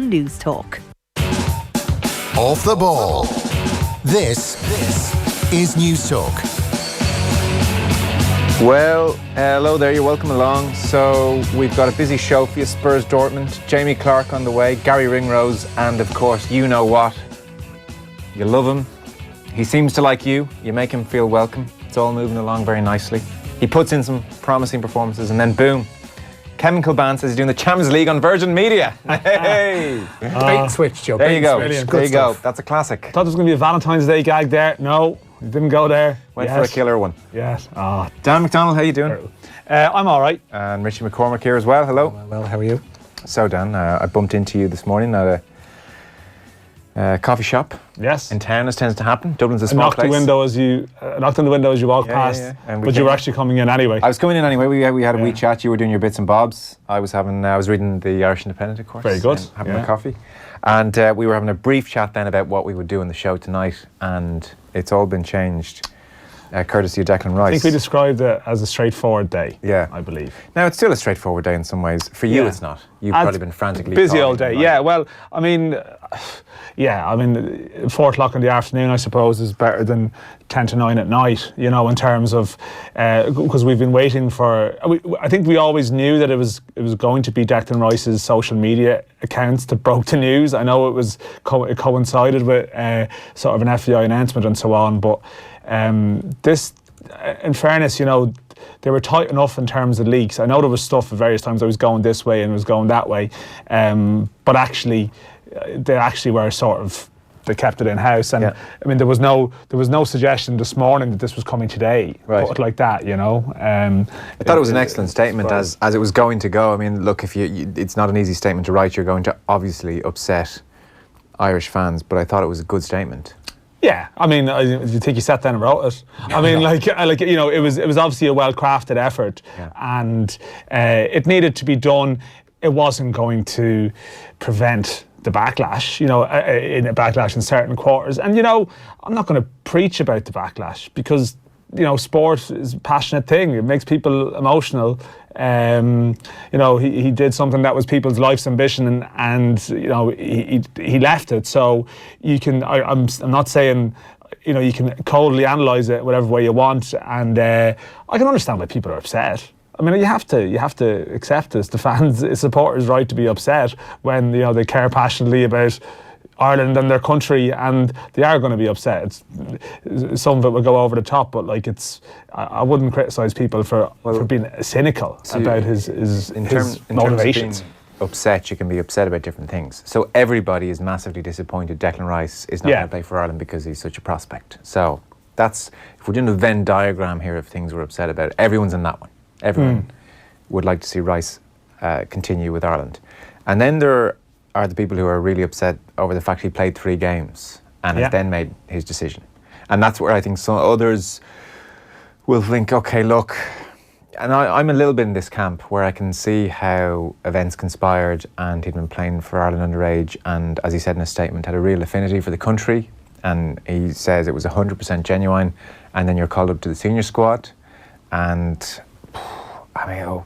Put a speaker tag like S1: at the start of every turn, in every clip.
S1: on News Talk.
S2: Off the ball. This is News Talk.
S3: Well, hello there, you're welcome along. So we've got a busy show for you. Spurs Dortmund, Jamie Clark on the way, Gary Ringrose, and of course, you know what? You love him. He seems to like you. You make him feel welcome. It's all moving along very nicely. He puts in some promising performances and then boom. Kevin Kilban says he's doing the Champions League on Virgin Media. Hey!
S4: Bait and switch, Joe.
S3: There you go.
S4: Brilliant.
S3: There you go. That's a classic.
S5: I thought there was going to be a Valentine's Day gag there. No, it didn't go there.
S3: Went for a killer one.
S5: Yes.
S3: Dan McDonnell, how you doing?
S5: I'm all right.
S3: And Richie McCormack here as well. Hello.
S4: Well, how are you?
S3: So Dan, I bumped into you this morning at a coffee shop.
S5: Yes.
S3: In town, as tends to happen. Dublin's a small place.
S5: Knocked on the window as you walked past.
S3: Yeah.
S5: But you were actually coming in anyway.
S3: I was coming in anyway. We had a wee chat. You were doing your bits and bobs. I was reading the Irish Independent, of course.
S5: Very good.
S3: Having a coffee. And we were having a brief chat then about what we would do in the show tonight. And it's all been changed, courtesy of Declan Rice.
S5: I think we described it as a straightforteart day.
S3: Yeah.
S5: I believe.
S3: Now, it's still a straightforward day in some ways. For you, it's not. You've probably been frantically
S5: busy all day.
S3: Right?
S5: Yeah, well, I mean, 4 o'clock in the afternoon, I suppose, is better than 10 to 9 at night, you know, in terms of, because we've been waiting for, I think we always knew that it was going to be Declan Rice's social media accounts that broke the news. I know it coincided with sort of an FBI announcement and so on, but this, in fairness, you know, they were tight enough in terms of leaks. I know there was stuff at various times that was going this way and was going that way, but actually, they actually were sort of, they kept it in house. And I mean, there was no suggestion this morning that this was coming today.
S3: Right.
S5: Put it like that, you know.
S3: I thought it was an excellent statement as it was going to go. I mean, look, if it's not an easy statement to write. You're going to obviously upset Irish fans, but I thought it was a good statement. Yeah,
S5: I mean, do you think he sat down and wrote it? I mean, like you know, it was obviously a well-crafted effort, and it needed to be done. It wasn't going to prevent the backlash, you know, in a backlash in certain quarters. And, you know, I'm not going to preach about the backlash because, you know, sport is a passionate thing. It makes people emotional. You know, he did something that was people's life's ambition and you know, he left it. So you can, I'm not saying, you know, you can coldly analyse it whatever way you want. And I can understand why people are upset. I mean, you have to accept this. The fans, supporters' right to be upset when, you know, they care passionately about Ireland and their country, and they are going to be upset. Some of it will go over the top, but like I wouldn't criticise people for being cynical about his motivations.
S3: Terms of being upset, you can be upset about different things. So everybody is massively disappointed Declan Rice is not going to play for Ireland because he's such a prospect. So that's, if we're doing a Venn diagram here of things we're upset about, everyone's in that one. Everyone would like to see Rice continue with Ireland. And then there are the people who are really upset over the fact he played 3 games and has then made his decision. And that's where I think some others will think, okay, look, and I'm a little bit in this camp where I can see how events conspired, and he'd been playing for Ireland underage, and as he said in a statement, had a real affinity for the country, and he says it was 100% genuine, and then you're called up to the senior squad, and I mean,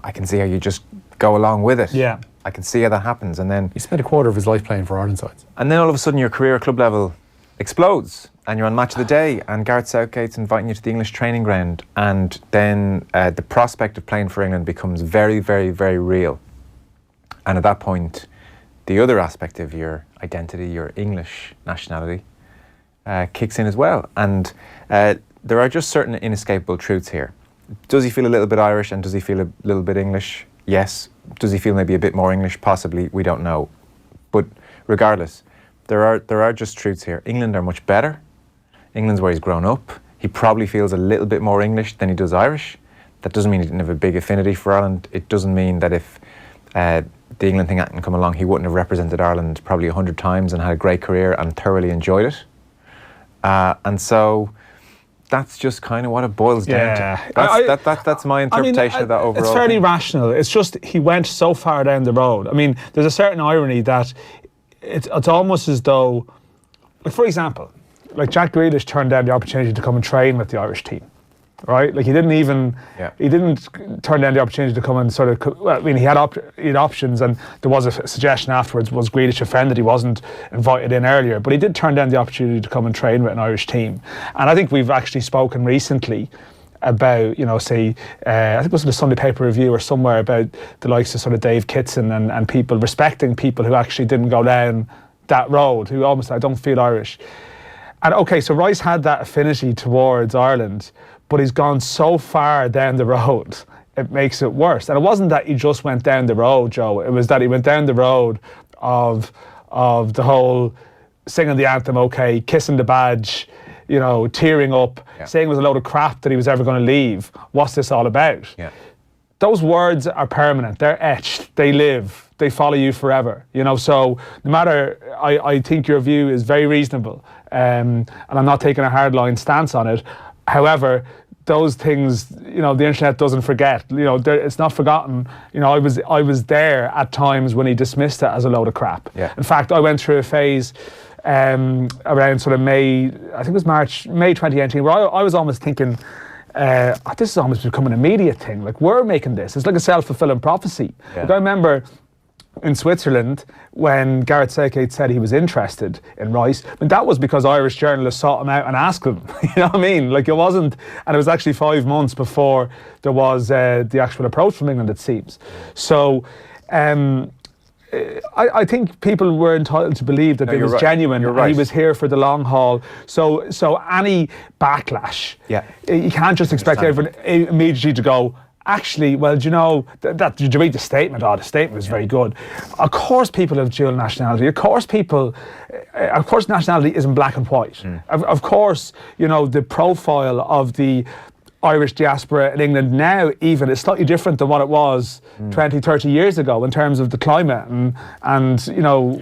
S3: I can see how you just go along with it.
S5: Yeah.
S3: I can see how that happens, and then
S4: He spent a quarter of his life playing for Ireland sides.
S3: And then all of a sudden your career at club level explodes and you're on Match of the Day and Gareth Southgate's inviting you to the English training ground, and then the prospect of playing for England becomes very, very, very real. And at that point, the other aspect of your identity, your English nationality, kicks in as well. And there are just certain inescapable truths here. Does he feel a little bit Irish and does he feel a little bit English? Yes. Does he feel maybe a bit more English? Possibly. We don't know. But regardless, there are just truths here. England are much better. England's where he's grown up. He probably feels a little bit more English than he does Irish. That doesn't mean he didn't have a big affinity for Ireland. It doesn't mean that if the England thing hadn't come along, he wouldn't have represented Ireland probably 100 times and had a great career and thoroughly enjoyed it. And so that's just kind of what it boils down to. That's my interpretation of that overall.
S5: It's fairly rational. It's just he went so far down the road. I mean, there's a certain irony that it's almost as though, like, for example, like Jack Grealish turned down the opportunity to come and train with the Irish team. right? Like he didn't turn down the opportunity to come and sort of. Well, I mean, he had options, and there was a suggestion afterwards. Was Grealish offended he wasn't invited in earlier? But he did turn down the opportunity to come and train with an Irish team. And I think we've actually spoken recently about, I think it was in the Sunday Paper Review or somewhere, about the likes of sort of Dave Kitson and people respecting people who actually didn't go down that road, who almost, I don't feel Irish. And okay, so Rice had that affinity towards Ireland, but he's gone so far down the road, it makes it worse. And it wasn't that he just went down the road, Joe, it was that he went down the road of the whole singing the anthem, okay, kissing the badge, tearing up, saying it was a load of crap that he was ever going to leave. What's this all about? Yeah. Those words are permanent. They're etched. They live. They follow you forever. So no matter, I think your view is very reasonable, and I'm not taking a hardline stance on it. However, those things, the internet doesn't forget. It's not forgotten. I was there at times when he dismissed it as a load of crap. Yeah. In fact, I went through a phase around sort of May 2018, where I was almost thinking, this is almost becoming a media thing. Like, we're making this. It's like a self-fulfilling prophecy. Yeah. Like, I remember in Switzerland when Gareth Southgate said he was interested in Rice, I mean, that was because Irish journalists sought him out and asked him. You know what I mean? Like, it wasn't, and it was actually 5 months before there was the actual approach from England, it seems. So, I think people were entitled to believe that it was genuine and he was here for the long haul. So any backlash, you can't just expect everyone immediately to go, actually, well, did you read the statement? Oh, the statement was very good. Of course people have dual nationality. Of course nationality isn't black and white. Of course, the profile of the Irish diaspora in England now even is slightly different than what it was 20, 30 years ago in terms of the climate and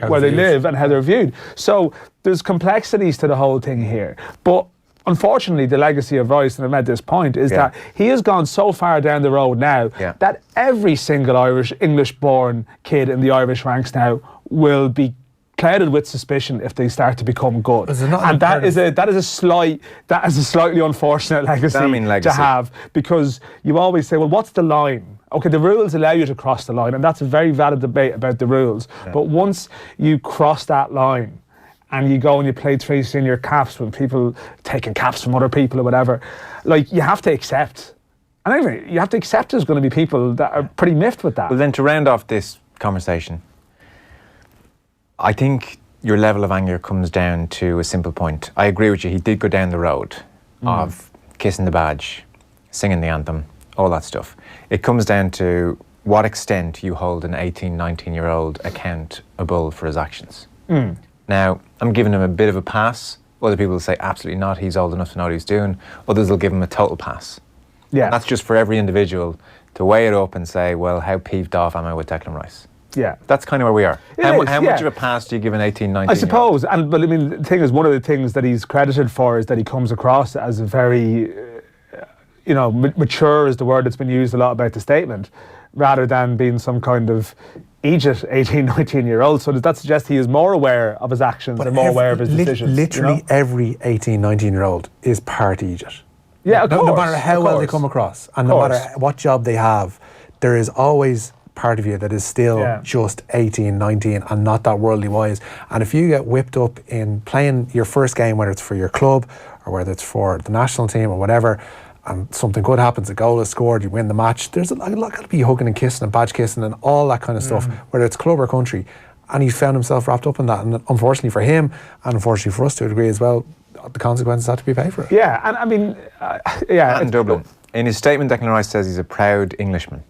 S5: where they live and how they're viewed. So there's complexities to the whole thing here. But unfortunately, the legacy of Rice, and I've made this point, is that he has gone so far down the road now that every single English-born kid in the Irish ranks now will be clouded with suspicion if they start to become good, and that is a slightly unfortunate legacy to have, because you always say, well, what's the line? Okay, the rules allow you to cross the line, and that's a very valid debate about the rules. But once you cross that line and you go and you play 3 senior caps with people taking caps from other people or whatever, like, you have to accept. And anyway, you have to accept there's going to be people that are pretty miffed with that.
S3: Well, then, to round off this conversation, I think your level of anger comes down to a simple point. I agree with you. He did go down the road of kissing the badge, singing the anthem, all that stuff. It comes down to what extent you hold an 18, 19-year-old accountable for his actions. Now, I'm giving him a bit of a pass. Other people will say, absolutely not. He's old enough to know what he's doing. Others will give him a total pass. Yeah. And that's just for every individual to weigh it up and say, well, how peeved off am I with Declan Rice? Yeah, that's kind of where we are. How much of a pass do you give an 18, 19?
S5: I suppose, but I mean, the thing is, one of the things that he's credited for is that he comes across as a very, mature is the word that's been used a lot about the statement, rather than being some kind of Egypt 18, 19-year-old. So does that suggest he is more aware of his actions and more aware of his decisions?
S4: Literally every 18, 19-year-old is part Egypt.
S5: Yeah, of course.
S4: No matter how well they come across, and no matter what job they have, there is always part of you that is still just 18, 19 and not that worldly wise. And if you get whipped up in playing your first game, whether it's for your club or whether it's for the national team or whatever, and something good happens, a goal is scored, you win the match, there's a lot to be hugging and kissing and badge kissing and all that kind of stuff, whether it's club or country. And he found himself wrapped up in that, and unfortunately for him, and unfortunately for us to a degree as well, the consequences had to be paid for it.
S5: Yeah, and I mean,
S3: in Dublin. In his statement, Declan Rice says he's a proud Englishman.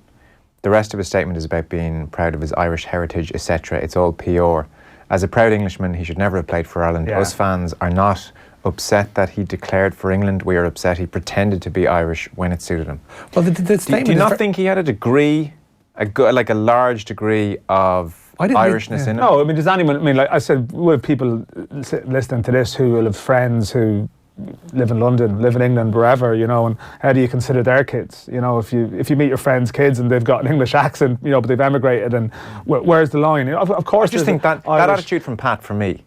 S3: The rest of his statement is about being proud of his Irish heritage, etc. It's all PR. As a proud Englishman, he should never have played for Ireland. Us fans are not upset that he declared for England. We are upset he pretended to be Irish when it suited him. Well, the statement do you not think he had a degree, like a large degree of Irishness in him?
S5: No, I mean, does anyone? I mean, like I said, we have people listening to this who will have friends who live in London, live in England, wherever, and how do you consider their kids? If you meet your friends' kids and they've got an English accent, but they've emigrated, and where's the line? Of course,
S3: I just think that attitude from Pat, for me,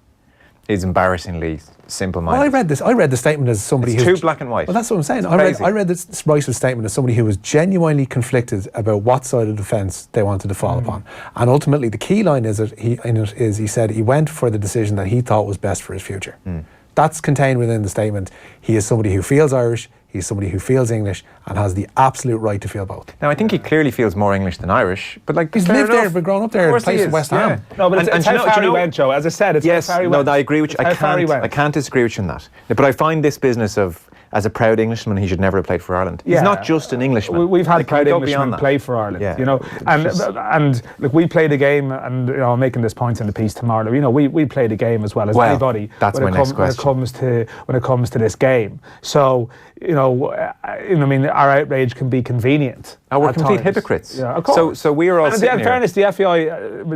S3: is embarrassingly simple-minded.
S4: Well, I read the statement as somebody
S3: it's
S4: who's
S3: too black and white.
S4: Well, that's what I'm saying.
S3: It's
S4: I read this Rice's statement as somebody who was genuinely conflicted about what side of the fence they wanted to fall upon. And ultimately, the key line is he said he went for the decision that he thought was best for his future. That's contained within the statement. He is somebody who feels Irish, he's somebody who feels English and has the absolute right to feel both.
S3: Now, I think he clearly feels more English than Irish, but like
S4: he's lived there, been grown up there, plays in West Ham.
S5: No, but it's how far he went, Joe. As I said, it's how far he went.
S3: I agree with you. I can't disagree with you on that. But I find this business of, as a proud Englishman, he should never have played for Ireland. He's not just an Englishman.
S5: We've had proud Englishmen play for Ireland, you know. And look, we played a game, and you know, I'm making this point in the piece tomorrow. You know, we played a game as well as anybody.
S3: That's my next question.
S5: When it comes to this game. So, you know, I mean, our outrage can be convenient.
S3: And we're complete hypocrites.
S5: Yeah, of course.
S3: So we are all sitting
S5: in
S3: here.
S5: fairness, the FAI,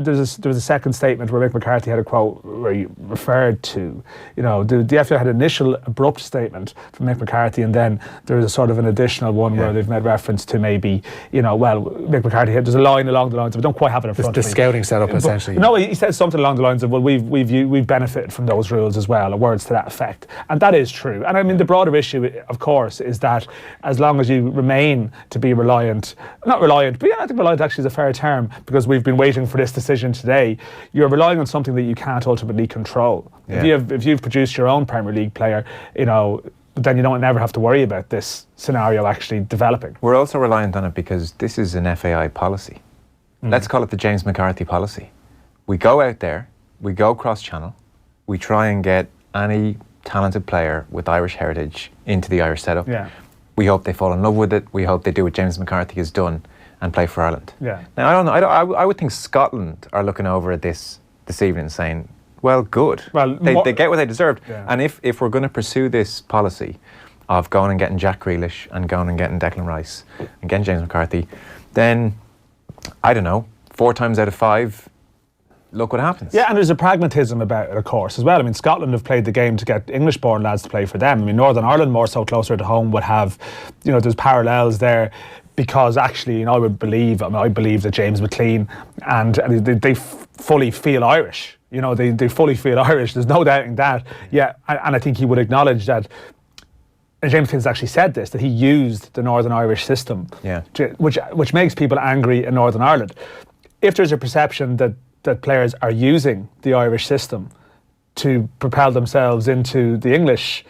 S5: there was a second statement where Mick McCarthy had a quote where he referred to, you know, the FAI had an initial abrupt statement from Mick McCarthy, and then there was a sort of an additional one where they've made reference to maybe, you know, well, Mick McCarthy had, there's a line along the lines of, I don't quite have it in front of me.
S4: The scouting setup, essentially.
S5: No, he said something along the lines of, well, we've benefited from those rules as well, or words to that effect. And that is true. And I mean, the broader issue, of course, is that as long as you remain to be not reliant, but yeah, I think reliant actually is a fair term, because we've been waiting for this decision today. You're relying on something that you can't ultimately control. Yeah. If you've produced your own Premier League player, you know, then you don't ever have to worry about this scenario actually developing.
S3: We're also reliant on it because this is an FAI policy. Let's call it the James McCarthy policy. We go out there, we go cross-channel, we try and get any talented player with Irish heritage into the Irish setup.
S5: Yeah.
S3: We hope they fall in love with it. We hope they do what James McCarthy has done and play for Ireland.
S5: Yeah.
S3: Now, I don't know. I would think Scotland are looking over at this evening saying, well, good.
S5: Well,
S3: they get what they deserved.
S5: Yeah.
S3: And if we're going to pursue this policy of going and getting Jack Grealish and going and getting Declan Rice and getting James McCarthy, then, I don't know, 4 times out of 5, look what happens.
S5: Yeah, and there's a pragmatism about it, of course, as well. I mean, Scotland have played the game to get English-born lads to play for them. I mean, Northern Ireland, more so closer to home, would have, you know, there's parallels there, because actually, you know, I believe that James McLean and they fully feel Irish. You know, they fully feel Irish. There's no doubting that. Yeah, and I think he would acknowledge that. And James McLean's actually said this, that he used the Northern Irish system, which makes people angry in Northern Ireland. If there's a perception that players are using the Irish system to propel themselves into the English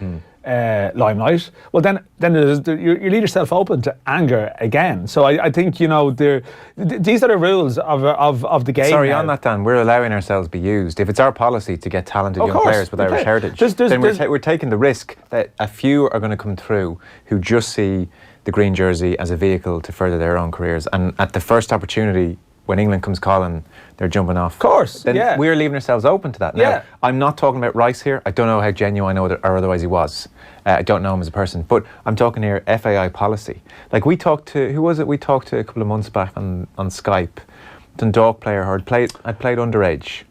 S5: limelight, well, then you leave yourself open to anger again. So I think, you know, these are the rules of the game.
S3: Sorry,
S5: now.
S3: on that, Dan, we're allowing ourselves to be used. If it's our policy to get talented young players with Irish heritage, then we're taking the risk that a few are going to come through who just see the green jersey as a vehicle to further their own careers. And at the first opportunity, when England comes calling, they're jumping off. Of
S5: course,
S3: then we're leaving ourselves open to that. Now, I'm not talking about Rice here. I don't know how genuine or otherwise he was. I don't know him as a person. But I'm talking here FAI policy. Like, we talked to, who was it? We talked to a couple of months back on Skype. Dundalk player who had played underage.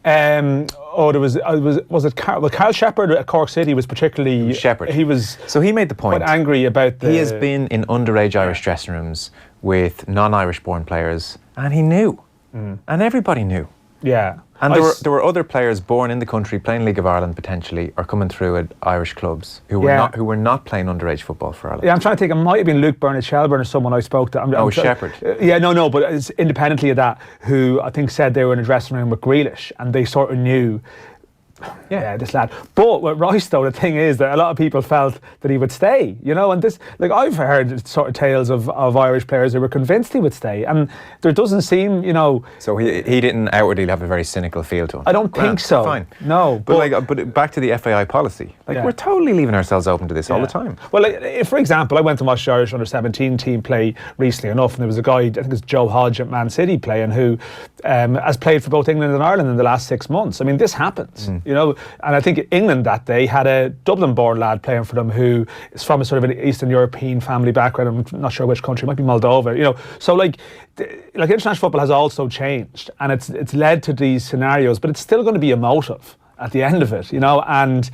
S3: Was it Carl Shepherd at Cork City was particularly Shepherd.
S5: So
S3: he made the point.
S5: Quite angry about
S3: he has been in underage Irish dressing rooms with non-Irish born players, and he knew. And everybody knew.
S5: Yeah.
S3: And there were other players born in the country playing League of Ireland potentially, or coming through at Irish clubs who were not playing underage football for Ireland.
S5: Yeah, I'm trying to think. It might have been Luke Burnett Shelburne or someone I spoke to.
S3: Shepherd.
S5: But it's independently of that, who I think said they were in a dressing room with Grealish, and they sort of knew. Yeah, this lad. But with Rice, though, the thing is that a lot of people felt that he would stay, you know, and this, like, I've heard sort of tales of Irish players who were convinced he would stay, and there doesn't seem, you know.
S3: So he didn't outwardly have a very cynical feel to him.
S5: I don't think so.
S3: Fine.
S5: No.
S3: But back to the FAI policy. We're totally leaving ourselves open to this all the time.
S5: Well, if, for example, I went to watch the Irish under-17 team play recently enough, and there was a guy, I think it's Joe Hodge at Man City playing, who has played for both England and Ireland in the last 6 months. I mean, this happens, you know, and I think England that day had a Dublin-born lad playing for them who is from a sort of an Eastern European family background. I'm not sure which country, it might be Moldova, you know. So like international football has also changed, and it's led to these scenarios, but it's still going to be emotive at the end of it, you know. And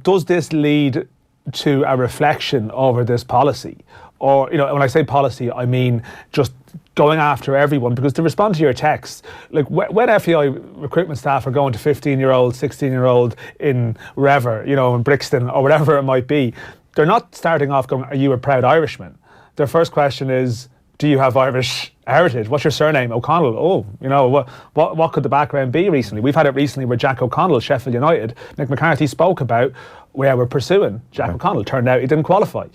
S5: does this lead to a reflection over this policy? Or, you know, when I say policy, I mean just going after everyone, because to respond to your texts, like when FEI recruitment staff are going to 15-year-old, 16-year-old in wherever, in Brixton or whatever it might be, they're not starting off going, are you a proud Irishman? Their first question is, do you have Irish heritage? What's your surname? O'Connell. Oh, what could the background be recently? We've had it recently where Jack O'Connell, Sheffield United, Nick McCarthy spoke about where we're pursuing Jack O'Connell. Turned out he didn't qualify.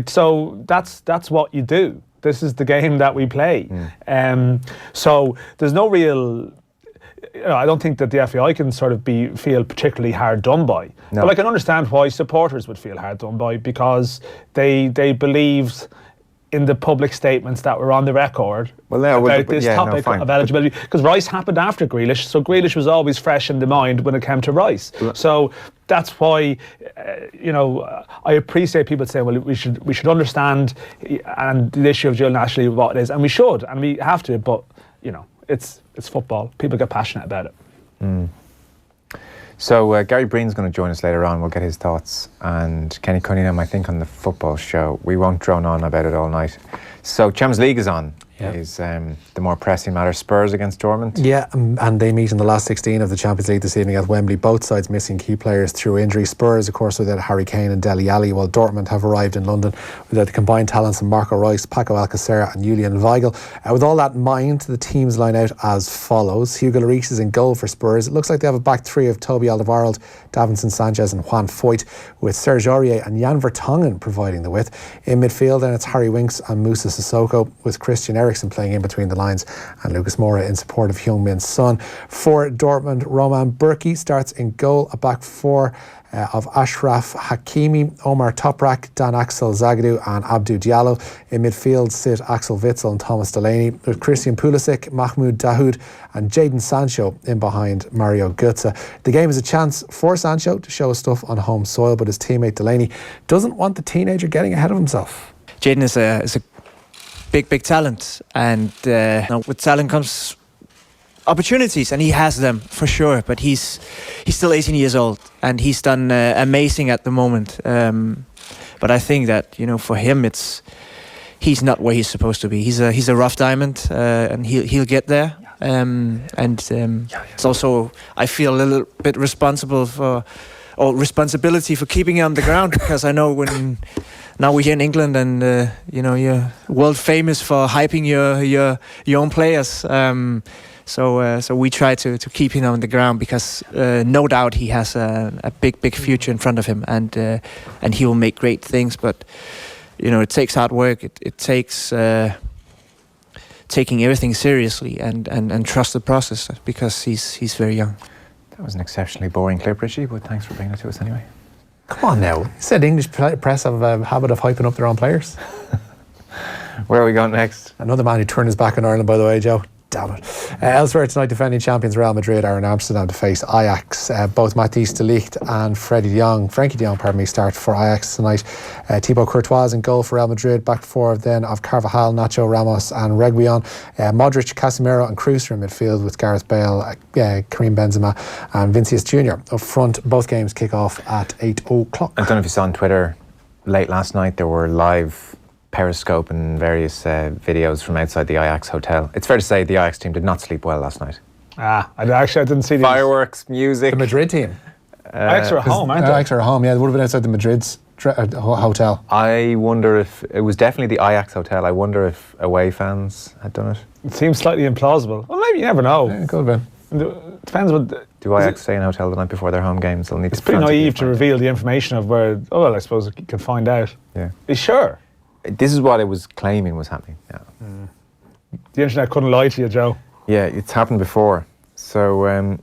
S5: So that's what you do. This is the game that we play. So there's no real... I don't think that the FAI can sort of feel particularly hard done by. No. But I can understand why supporters would feel hard done by, because they believed in the public statements that were on the record about this topic of eligibility. Because Rice happened after Grealish, so Grealish was always fresh in the mind when it came to Rice. So that's why, I appreciate people saying, well, we should understand and the issue of dual nationality, what it is, and we should, and we have to, but, it's football. People get passionate about it.
S3: So Gary Breen's going to join us later on. We'll get his thoughts. And Kenny Cunningham, I think, on the football show. We won't drone on about it all night. So Champions League is on. Yeah. Is the more pressing matter Spurs against Dortmund? Yeah,
S4: and they meet in the last 16 of the Champions League this evening at Wembley. Both sides missing key players through injury. Spurs, of course, without Harry Kane and Dele Alli, while Dortmund have arrived in London without the combined talents of Marco Reus, Paco Alcacer and Julian Weigl. With all that in mind, the teams line out as follows. Hugo Lloris is in goal for Spurs. It looks like they have a back three of Toby Alderweireld, Davinson Sanchez and Juan Foyt, with Serge Aurier and Jan Vertonghen providing the width. In midfield, then it's Harry Winks and Moussa Sissoko, with Christian Eriksen playing in between the lines and Lucas Moura in support of Heung-min Son. For Dortmund, Roman Bürki starts in goal, a back four of Ashraf Hakimi, Omar Toprak, Dan Axel Zagadou and Abdou Diallo. In midfield sit Axel Witsel and Thomas Delaney, with Christian Pulisic, Mahmoud Dahoud and Jadon Sancho in behind Mario Götze. The game is a chance for Sancho to show his stuff on home soil, but his teammate Delaney doesn't want the teenager getting ahead of himself.
S1: Jadon is a big talent, and with talent comes opportunities, and he has them for sure, but he's still 18 years old and he's done amazing at the moment, but I think that for him he's not where he's supposed to be. He's a rough diamond, and he'll get there, it's also, I feel, a little bit responsibility for keeping him on the ground, because I know now we're here in England, and you're world famous for hyping your own players. So we try to keep him on the ground, because no doubt he has a big future in front of him, and he will make great things. But it takes hard work. It takes taking everything seriously and trust the process, because he's very young.
S3: That was an exceptionally boring clip, Richie, but thanks for bringing it to us anyway.
S4: Come on now. You said English press have a habit of hyping up their own players.
S3: Where are we going next?
S4: Another man who turned his back on Ireland, by the way, Joe. Damn it. Elsewhere tonight, defending champions Real Madrid are in Amsterdam to face Ajax. Both Matthijs de Ligt and Frenkie de Jong, start for Ajax tonight. Thibaut Courtois in goal for Real Madrid. Back four then of Carvajal, Nacho, Ramos and Reguilon. Modric, Casemiro and Kroos are in midfield, with Gareth Bale, Karim Benzema and Vinicius Junior up front. Both games kick off at 8 o'clock.
S3: I don't know if you saw on Twitter late last night, there were live Periscope and various videos from outside the Ajax hotel. It's fair to say the Ajax team did not sleep well last night.
S5: I didn't see these.
S3: Fireworks, music.
S4: The Madrid team.
S5: Ajax are at home, aren't they?
S4: Ajax are at home, yeah. They would have been outside the Madrid's hotel.
S3: I wonder if it was definitely the Ajax hotel. I wonder if away fans had done it.
S5: It seems slightly implausible. Well, maybe, you never know.
S4: Yeah, it could have been.
S5: It depends what.
S3: Do Ajax stay in a hotel the night before their home games? They'll need.
S5: It's pretty naive to reveal the information of where. Oh well, I suppose you can find out.
S3: Yeah.
S5: Are you sure?
S3: This is what it was claiming was happening. Yeah.
S5: The internet couldn't lie to you, Joe.
S3: Yeah, it's happened before. So,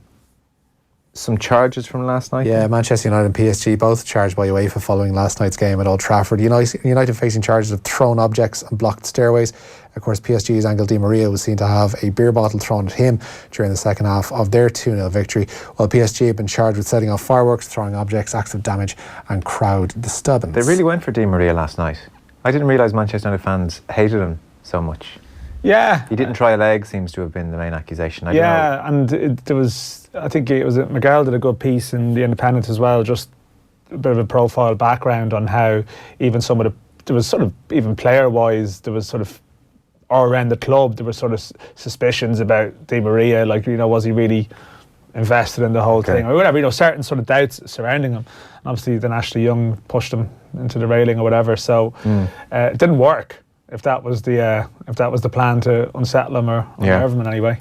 S3: some charges from last night?
S4: Yeah, Manchester United and PSG both charged by UEFA following last night's game at Old Trafford. United facing charges of thrown objects and blocked stairways. Of course, PSG's Angel Di Maria was seen to have a beer bottle thrown at him during the second half of their 2-0 victory, while PSG have been charged with setting off fireworks, throwing objects, acts of damage and crowd disturbance.
S3: They really went for Di Maria last night. I didn't realise Manchester United fans hated him so much.
S5: Yeah.
S3: He didn't try a leg, seems to have been the main accusation.
S5: And there was, I think it was, Miguel did a good piece in The Independent as well, just a bit of a profile background on how even some of there was sort of, even player-wise, there was sort of or around the club, there were sort of suspicions about Di Maria, like, you know, was he really invested in the whole thing or whatever, you know, certain sort of doubts surrounding him. And obviously then Ashley Young pushed him into the railing or whatever, so it didn't work. If that was the plan to unsettle him or unnerve him in any way.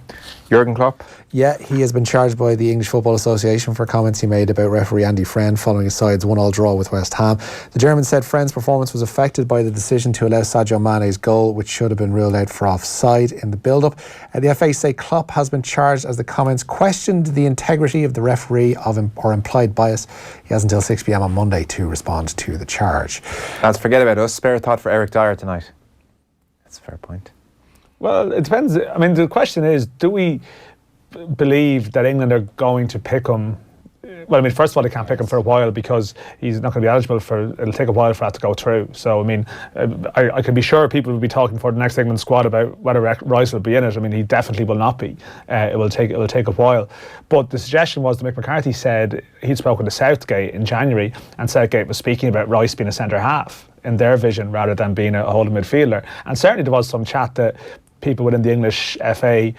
S3: Jurgen Klopp?
S4: Yeah, he has been charged by the English Football Association for comments he made about referee Andy Friend following his side's 1-1 draw with West Ham. The German said Friend's performance was affected by the decision to allow Sadio Mane's goal, which should have been ruled out for offside in the build-up. The FA say Klopp has been charged as the comments questioned the integrity of the referee or implied bias. He has until 6 p.m. on Monday to respond to the charge.
S3: Lads, forget about us. Spare a thought for Eric Dyer tonight. That's a fair point.
S5: Well, it depends. I mean, the question is, do we believe that England are going to pick him? Well, I mean, first of all, they can't pick him for a while because he's not going to be eligible it'll take a while for that to go through. So, I mean, I can be sure people will be talking for the next England squad about whether Rice will be in it. I mean, he definitely will not be. It will take a while. But the suggestion was that Mick McCarthy said he'd spoken to Southgate in January, and Southgate was speaking about Rice being a centre half in their vision rather than being a holding midfielder. And certainly there was some chat that people within the English FA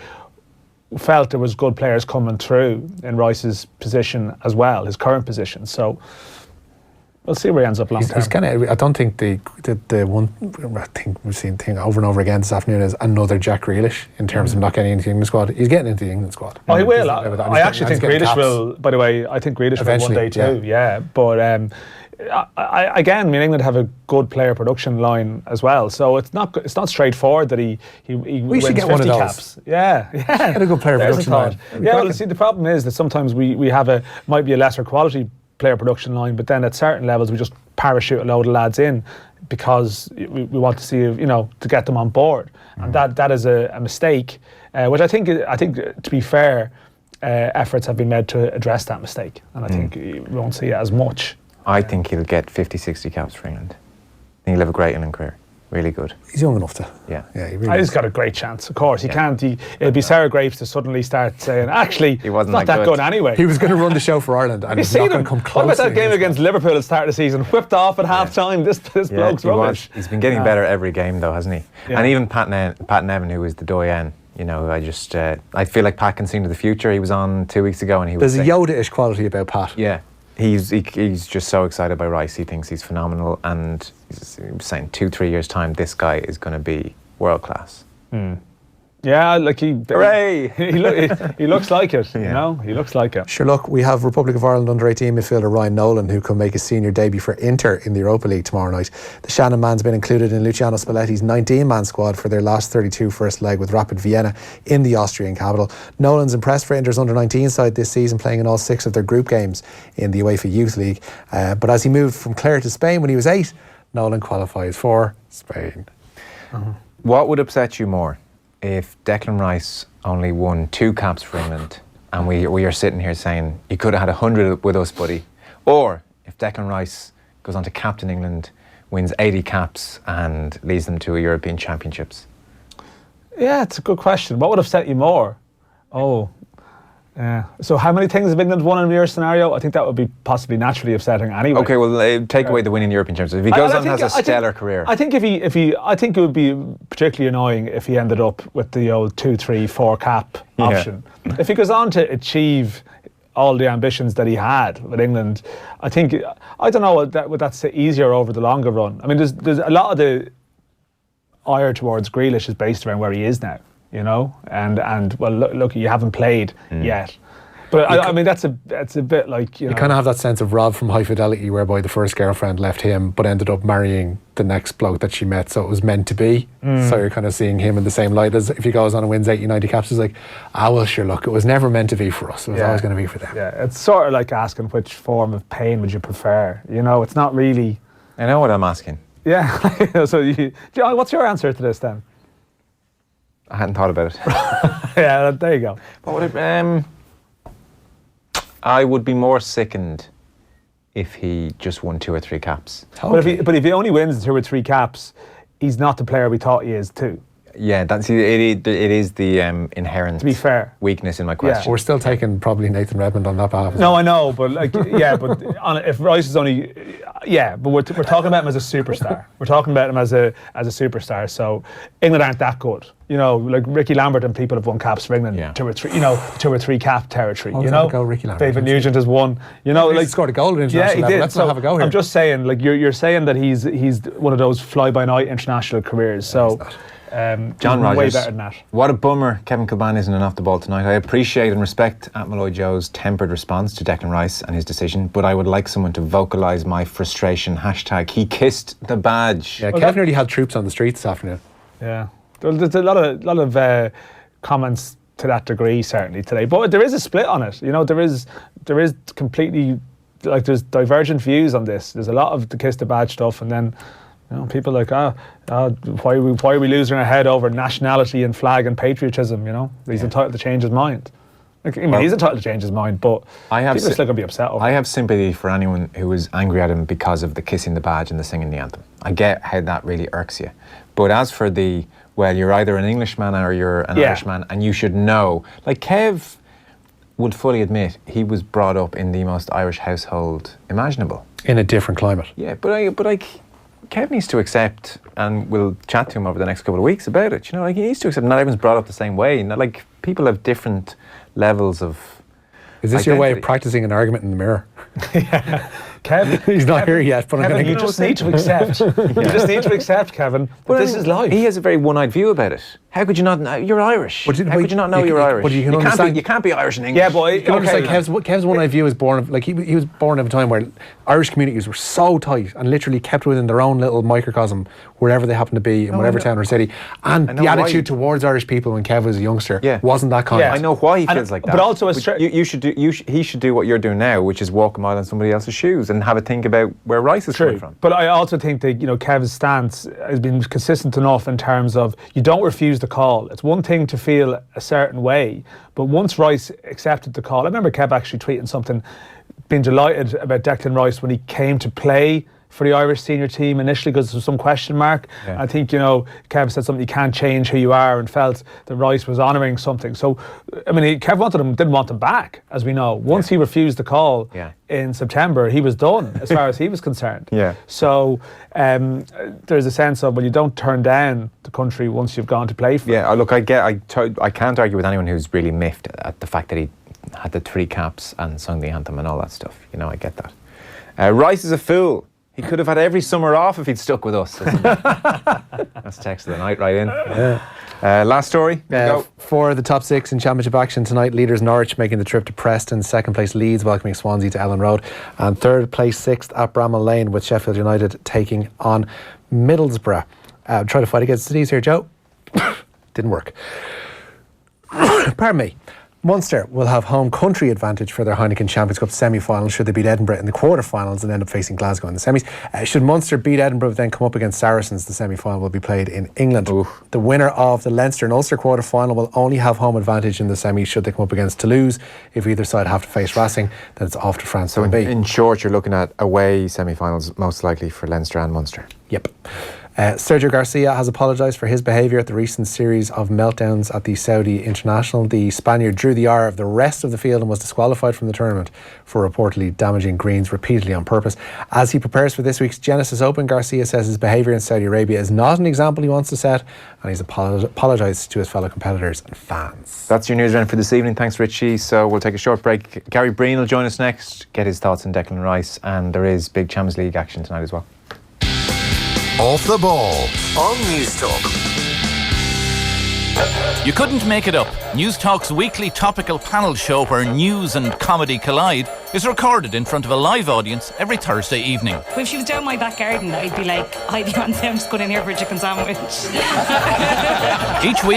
S5: felt there was good players coming through in Rice's position as well, his current position. So we'll see where he ends up long term.
S4: He's kind of. I don't think the one. I think we've seen thing over and over again this afternoon is another Jack Grealish in terms of not getting into the England squad. He's getting into the England squad.
S5: Oh, he will. I actually think Grealish will. By the way, I think Grealish will one day too. Yeah, but. Again, I mean, England have a good player production line as well, so it's not straightforward that he wins
S4: should get
S5: 50
S4: one of those.
S5: caps. Yeah.
S4: Get a good player production line.
S5: Yeah, well, see, the problem is that sometimes we have might be a lesser quality player production line, but then at certain levels we just parachute a load of lads in because we want to see, you know, to get them on board, and that is a mistake, which I think to be fair, efforts have been made to address that mistake, and I think we won't see it as much.
S3: I think he'll get 50, 60 caps for England. I think he'll have a great England career. Really good.
S4: He's young enough to.
S3: Yeah.
S4: He really
S5: He's got a great chance, of course. He can't. It'd be Sarah Graves to suddenly start saying, actually,
S3: he wasn't
S5: not that good anyway.
S4: He was going to run the show for Ireland and he's not going to come close.
S5: What about that game against Liverpool at the start of the season? Whipped off at half time. This bloke's rubbish.
S3: He's been getting better every game though, hasn't he?
S5: Yeah.
S3: And even Pat Nevin, who was the doyen, you know, I feel like Pat can see into the future. He was on 2 weeks ago and he was
S4: There's a Yoda-ish quality about Pat.
S3: Yeah. He's just so excited by Rice. He thinks he's phenomenal, and he was saying 2-3 years time, this guy is going to be world class.
S5: Yeah, like
S3: hooray!
S5: he looks like it. You know, he looks like it.
S4: Sure, look, we have Republic of Ireland under-18 midfielder Ryan Nolan, who can make his senior debut for Inter in the Europa League tomorrow night. The Shannon man's been included in Luciano Spalletti's 19-man squad for their last 32 first leg with Rapid Vienna in the Austrian capital. Nolan's impressed for Inter's under-19 side this season, playing in all 6 of their group games in the UEFA Youth League. But as he moved from Clare to Spain when he was 8, Nolan qualifies for Spain.
S3: What would upset you more? If Declan Rice only won 2 caps for England and we are sitting here saying you could have had 100 with us, buddy, or if Declan Rice goes on to captain England, wins 80 caps and leads them to a European Championships?
S5: Yeah, it's a good question. What would upset you more? Yeah. So how many things have England won in your scenario? I think that would be possibly naturally upsetting anyway.
S3: Okay, well, take away the winning European Championships. If he goes on and has a stellar career.
S5: I think I think it would be particularly annoying if he ended up with the old 2, 3, 4 cap option. If he goes on to achieve all the ambitions that he had with England, I don't know, would that say easier over the longer run? I mean, there's a lot of the ire towards Grealish is based around where he is now. You know, and well, look, you haven't played yet, but I mean that's a bit like you
S4: kind of have that sense of Rob from High Fidelity, whereby the first girlfriend left him, but ended up marrying the next bloke that she met, so it was meant to be. So you're kind of seeing him in the same light as if he goes on and wins 80, 90 caps. It's like, well, sure, look, it was never meant to be for us. It was always going to be for them.
S5: Yeah, it's sort of like asking which form of pain would you prefer. You know, it's not really.
S3: I know what I'm asking.
S5: Yeah. So, what's your answer to this then?
S3: I hadn't thought about it.
S5: Yeah, there you go.
S3: What would I would be more sickened if he just won 2 or 3 caps.
S5: Okay. But if he only wins 2 or 3 caps, he's not the player we thought he is too.
S3: Yeah, it is the inherent
S5: To be fair.
S3: weakness in my question.
S4: We're still taking probably Nathan Redmond on that behalf.
S5: No, I know, but if Rice is only, but we're talking about him as a superstar. We're talking about him as a superstar. So England aren't that good. Like Ricky Lambert and people have won caps for England.
S3: Yeah.
S5: 2 or 3 cap territory.
S4: Go Ricky Lambert.
S5: David Nugent has won.
S4: He scored a goal at international level. Let's not have a go here.
S5: I'm just saying, like you're saying that he's one of those fly-by-night international careers. So.
S3: John Rogers,
S5: way better than that.
S3: What a bummer Kevin Kilbane isn't off the ball tonight. I appreciate and respect at Molloy Joe's tempered response to Declan Rice and his decision, but I would like someone to vocalise my frustration. # he kissed the badge.
S4: Yeah, Kevin nearly had troops on the streets this afternoon.
S5: Yeah, there's a lot of comments to that degree certainly today, but there is a split on it. There is completely, like, there's divergent views on this. There's a lot of the kiss the badge stuff, and then people like, why are we losing our head over nationality and flag and patriotism? He's entitled to change his mind. He's entitled to change his mind, but people are still going to be upset over it.
S3: I have sympathy for anyone who was angry at him because of the kissing the badge and the singing the anthem. I get how that really irks you. But as for you're either an Englishman or you're an Irishman, and you should know. Like Kev would fully admit he was brought up in the most Irish household imaginable.
S4: In a different climate.
S3: Yeah, but Kev needs to accept, and we'll chat to him over the next couple of weeks about it. He needs to accept not everyone's brought up the same way. People have different levels of.
S4: Is this your way of practicing an argument in the mirror?
S5: Kevin,
S4: he's not here yet, but
S5: Kevin, you just need to accept. You just need to accept, Kevin, that this is life.
S3: He has a very one-eyed view about it. How could you not know? You're Irish. How could you not know you're Irish?
S4: But
S3: you can't be Irish in English.
S5: Yeah, boy.
S4: Kev's one-eyed view is born of, he was born of a time where Irish communities were so tight and literally kept within their own little microcosm wherever they happened to be in whatever town or city. And the attitude towards Irish people when Kev was a youngster wasn't that kind.
S3: I know why he feels like that.
S5: But also,
S3: he should do what you're doing now, which is walk a mile in somebody else's shoes and have a think about where Rice is coming from.
S5: But I also think that Kev's stance has been consistent enough in terms of you don't refuse the call. It's one thing to feel a certain way, but once Rice accepted the call, I remember Kev actually tweeting something, being delighted about Declan Rice when he came to play for the Irish senior team initially because there was some question mark. Yeah. I think, Kev said something, you can't change who you are, and felt that Rice was honouring something. So, Kev didn't want him back, as we know. Once he refused the call in September, he was done as far as he was concerned.
S3: Yeah.
S5: So there's a sense of, you don't turn down the country once you've gone to play for it.
S3: Yeah, look, I can't argue with anyone who's really miffed at the fact that he had the 3 caps and sung the anthem and all that stuff. I get that. Rice is a fool. He could have had every summer off if he'd stuck with us. That's text of the night right in. Yeah. Last story.
S4: For the top 6 in Championship action tonight, leaders Norwich making the trip to Preston, 2nd place Leeds welcoming Swansea to Ellen Road, and 3rd place 6th at Bramall Lane with Sheffield United taking on Middlesbrough. Try to fight against the D's here, Joe. Didn't work. Pardon me. Munster will have home country advantage for their Heineken Champions Cup semi-final should they beat Edinburgh in the quarter-finals and end up facing Glasgow in the semis. Should Munster beat Edinburgh, then come up against Saracens, the semi-final will be played in England. Oof. The winner of the Leinster and Ulster quarter-final will only have home advantage in the semi should they come up against Toulouse. If either side have to face Racing, then it's off to France.
S3: So in short, you're looking at away semi-finals most likely for Leinster and Munster.
S4: Yep. Sergio Garcia has apologised for his behaviour at the recent series of meltdowns at the Saudi International. The Spaniard drew the ire of the rest of the field and was disqualified from the tournament for reportedly damaging greens repeatedly on purpose. As he prepares for this week's Genesis Open, Garcia says his behaviour in Saudi Arabia is not an example he wants to set, and he's apologised to his fellow competitors and fans.
S3: That's your Newsround for this evening. Thanks, Richie. So we'll take a short break. Gary Breen will join us next, get his thoughts on Declan Rice, and there is big Champions League action tonight as well.
S2: Off the Ball on Newstalk.
S6: You couldn't make it up. Newstalk's weekly topical panel show where news and comedy collide is recorded in front of a live audience every Thursday evening.
S7: If she was down my back garden, I'd be like, I'm just going in here for a chicken sandwich.
S6: Each week